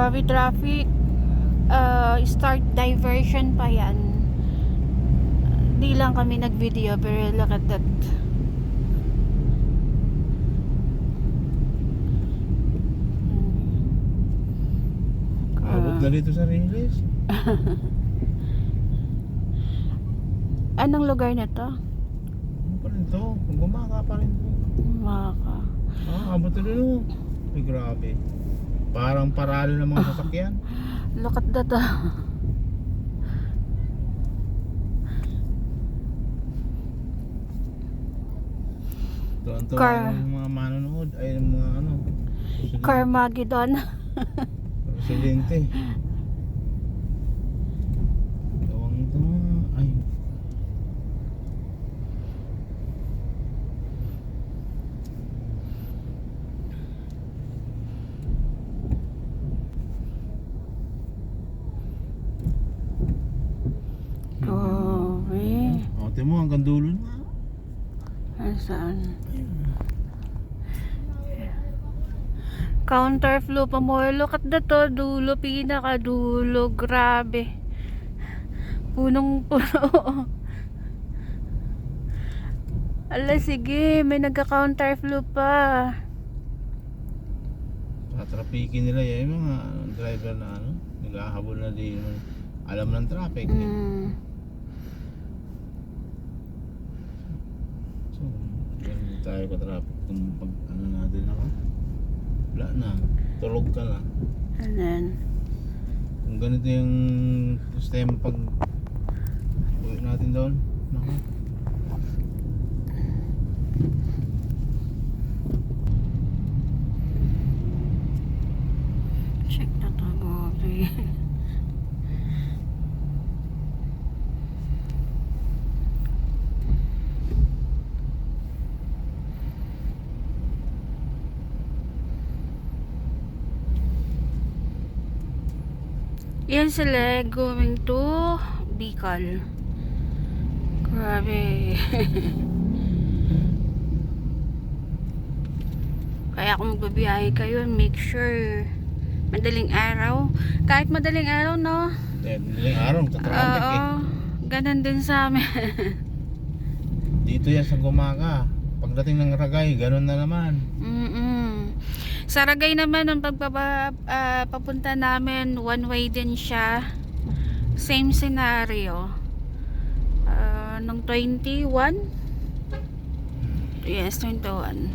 Grabe traffic. Start diversion pa yan. Di lang kami nag-video pero look at that. Abot na dito sa Riles. Anong lugar na to? Ano pa rin to? Gumaka pa rin to. Maka. Abot na rin oh. Ay, grabe. Parang paralo ng mga sasakyan. Look at that. Doon Car. yung mga manonood. Ay, yung mga ano. Carmageddon. Presidente. Gawang ito. Ay. Grabe. Ate mo hanggang dulo na. Saan? Counter flow pa mo. Look at that to. Dulo, pinakadulo. Grabe. Punong-puno. Ala, sige. May nagka-counter flow pa. Tatrapikin nila yung mga driver na ano. Naghahabol na din. Alam ng traffic. So, ganun tayo ka traffic. Kung pag ano natin ako. Wala na. Tulog ka na. And then, Kung ganito yung sistema pag uwi natin doon. Naku. check na to. Grabe. Yan sila going to Bicol. Grabe. Kaya kung magbabiyahe kayo, make sure madaling araw. Kahit madaling araw, no? Madaling araw, tatraffic eh. Ganun din sa amin. Dito yan sa Gumaka. Pagdating ng Ragay, ganun na naman. Sa Ragay naman, nung papunta namin, one way din siya. Same scenario. Nung 21? Yes, 21.